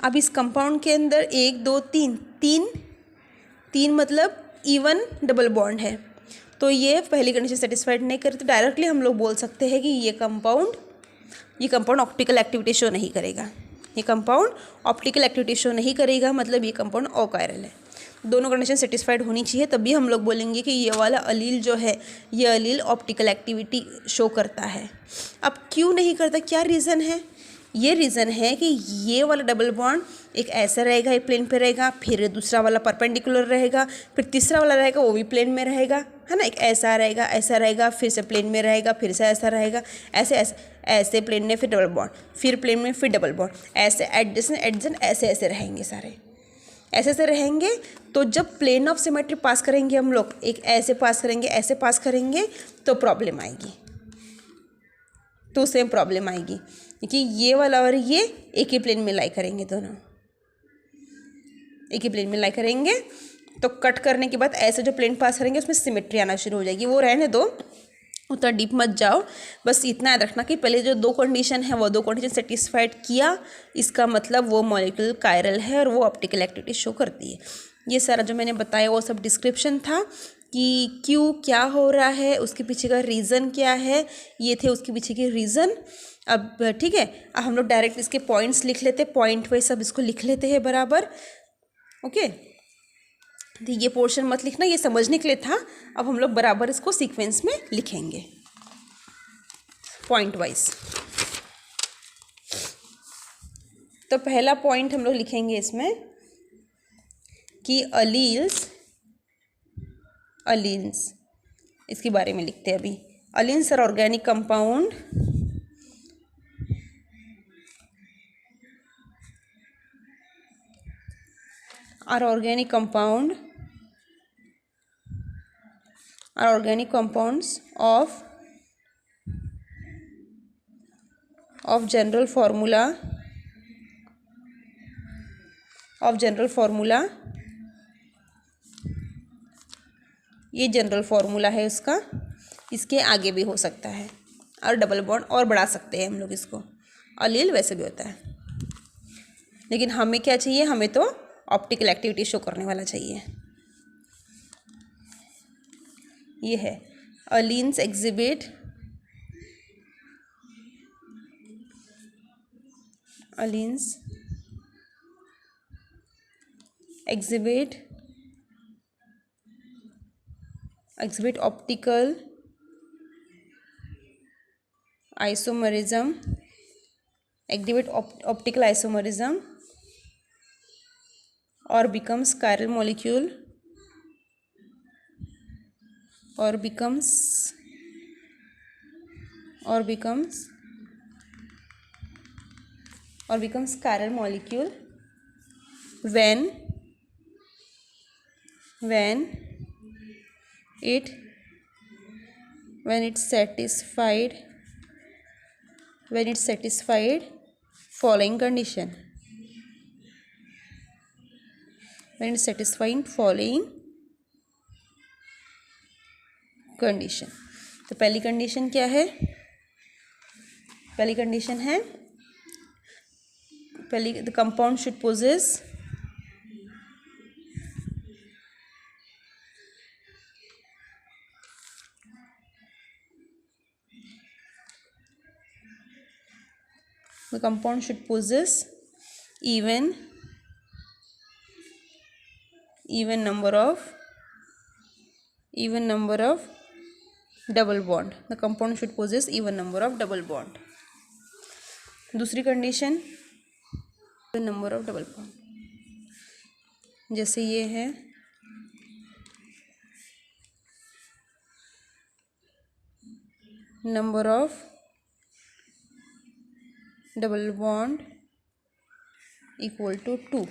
अब इस कंपाउंड के अंदर 1 2 3 तीन तीन मतलब इवन डबल बॉन्ड है, तो ये पहली कंडीशन सेटिस्फाइड नहीं करती। डायरेक्टली हम लोग बोल सकते हैं कि ये कंपाउंड ऑप्टिकल एक्टिविटी शो नहीं करेगा। ये कंपाउंड ऑप्टिकल एक्टिविटी शो नहीं करेगा, मतलब ये कंपाउंड अकायरल है। दोनों कंडीशन सेटिस्फाइड होनी चाहिए, तभी हम लोग बोलेंगे कि ये वाला अलील जो है, ये अलील ऑप्टिकल एक्टिविटी शो करता है। अब क्यों नहीं करता, क्या रीज़न है? ये रीज़न है कि ये वाला डबल बॉन्ड एक ऐसा रहेगा, एक प्लेन पे रहेगा, फिर दूसरा वाला परपेंडिकुलर रहेगा, फिर तीसरा वाला रहेगा वो भी प्लेन में रहेगा, है ना। एक ऐसा रहेगा, फिर से प्लेन में रहेगा, फिर से ऐसा रहेगा, ऐसे ऐसे ऐसे प्लेन में फिर डबल बॉन्ड, फिर प्लेन में फिर डबल बॉन्ड, ऐसे एडजेसेंट ऐसे ऐसे रहेंगे, सारे ऐसे ऐसे रहेंगे। तो जब प्लेन ऑफ सिमेट्री पास करेंगे हम लोग, एक ऐसे पास करेंगे, ऐसे पास करेंगे, तो प्रॉब्लम आएगी, तो सेम प्रॉब्लम आएगी, क्योंकि ये वाला और ये एक ही प्लेन में लाई करेंगे, दोनों एक ही प्लेन में लाई करेंगे। तो कट करने के बाद ऐसे जो प्लेन पास करेंगे उसमें सिमेट्री आना शुरू हो जाएगी। वो रहने दो, उतना डीप मत जाओ, बस इतना याद रखना कि पहले जो दो कंडीशन है वो दो कंडीशन सेटिस्फाइड किया, इसका मतलब वो मॉलिक्यूल कायरल है और वो ऑप्टिकल एक्टिविटी शो करती है। ये सारा जो मैंने बताया वो सब डिस्क्रिप्शन था कि क्यों क्या हो रहा है, उसके पीछे का रीज़न क्या है, ये थे उसके पीछे के रीज़न। अब ठीक है, अब हम लोग डायरेक्ट इसके पॉइंट्स लिख लेते, पॉइंट वाइज सब इसको लिख लेते हैं बराबर। ओके, तो ये पोर्शन मत लिखना, ये समझने के लिए था। अब हम लोग बराबर इसको सीक्वेंस में लिखेंगे पॉइंट वाइज। तो पहला पॉइंट हम लोग लिखेंगे इसमें कि अलीन्स इसके बारे में लिखते हैं अभी। Alkenes are organic compound are organic compounds of general formula ये जनरल फार्मूला है उसका, इसके आगे भी हो सकता है, और डबल बॉन्ड और बढ़ा सकते हैं हम लोग इसको। अलील वैसे भी होता है, लेकिन हमें क्या चाहिए, हमें तो ऑप्टिकल एक्टिविटी शो करने वाला चाहिए। ये है अलीन्स एग्जिबिट ऑप्टिकल आइसोमरिज्म और becomes chiral molecule or becomes chiral molecule when it's satisfied following condition. When it's satisfying following condition. तो पहली कंडीशन क्या है? पहली कंडीशन है, the compound should possess even number of double bond. The compound should possess even number of double bond. दूसरी condition, number of double bond, जैसे ये है number of double bond equal to 2.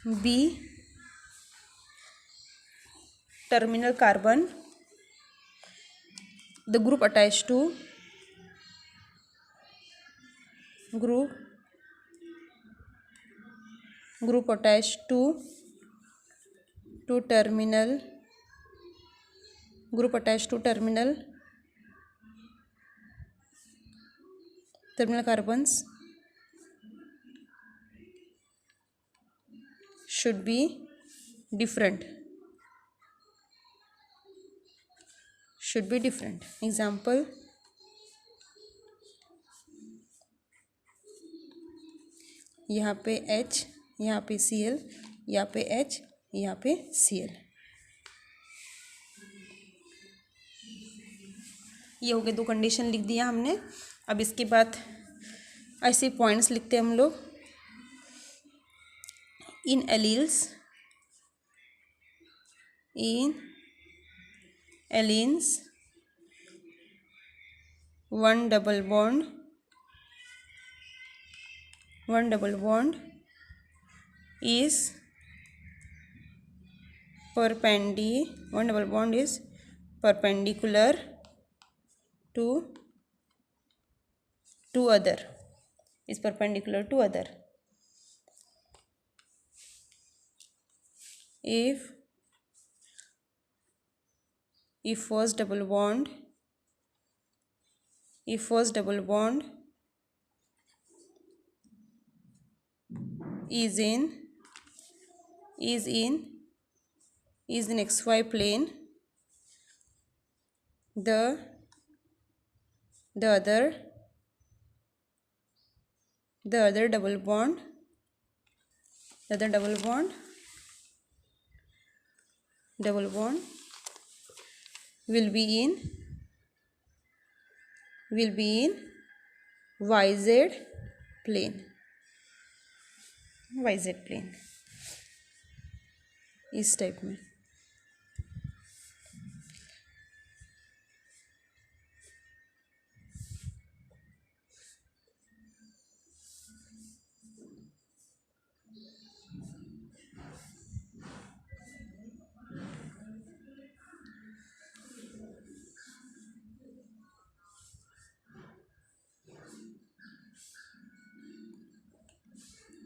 B terminal carbon, the group attached to terminal carbons should be different. Should be different. Example, यहाँ पे H, यहाँ पे Cl, यहाँ पे H, यहाँ पे Cl. ये हो गए दो कंडीशन लिख दिया हमने. अब इसके बाद ऐसे पॉइंट्स लिखते हैं हम लोग. इन alleles, in एलीन्स one double bond is perpendicular to other, is perpendicular to other. If first double bond is in xy plane, the other double bond will be in yz plane. इस type में.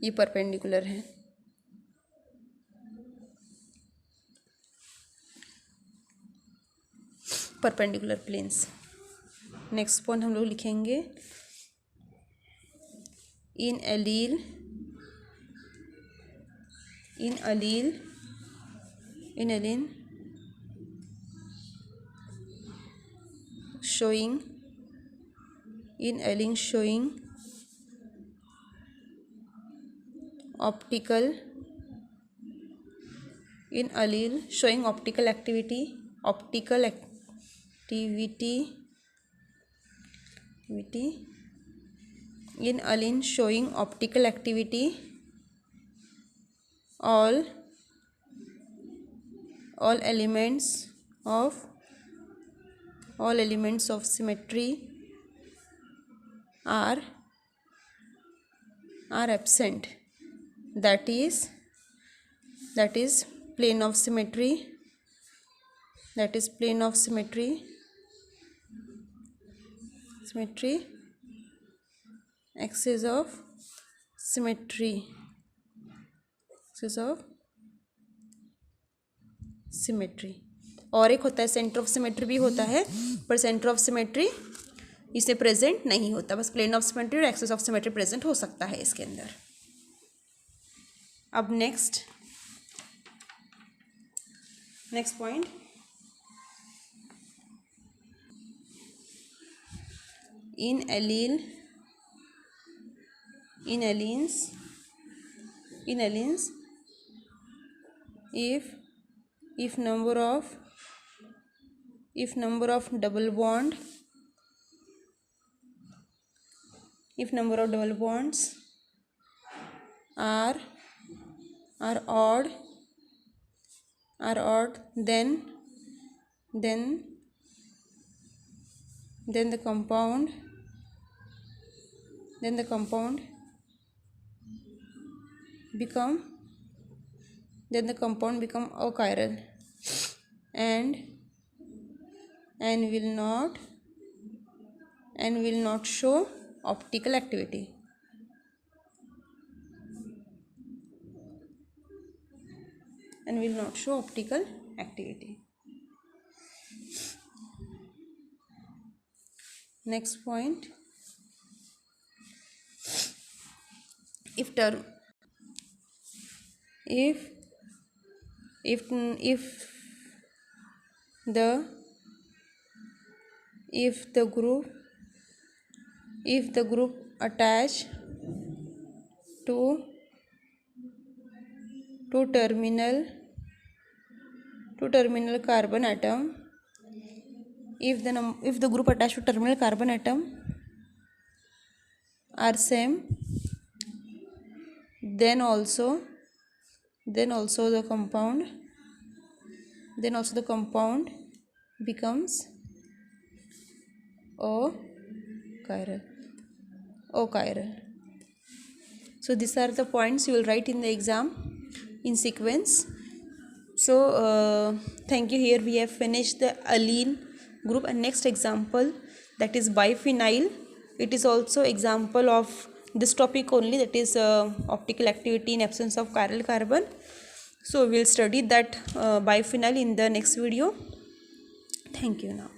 ये perpendicular है. Perpendicular planes. Next point हम लोग लिखेंगे इन allele showing optical activity in allele showing optical activity, all elements of symmetry are absent. That is plane of symmetry. Axis of symmetry. और एक होता है सेंटर ऑफ सिमेट्री भी होता है, पर सेंटर ऑफ सिमेट्री इसे प्रेजेंट नहीं होता. बस प्लेन ऑफ सिमेट्री और एक्सिस ऑफ सिमेट्री प्रेजेंट हो सकता है इसके अंदर. अब next point, in alleles if number of double bonds are odd, then the compound become achiral and will not show optical activity. Next point, if if if if the if the group attached to terminal carbon atom, if the group attached to terminal carbon atom are same, then also the compound becomes achiral. So these are the points you will write in the exam in sequence. So thank you. Here we have finished the alene group, and next example, that is biphenyl. It is also example of this topic only, that is optical activity in absence of chiral carbon. So we will study that biphenyl in the next video. Thank you now.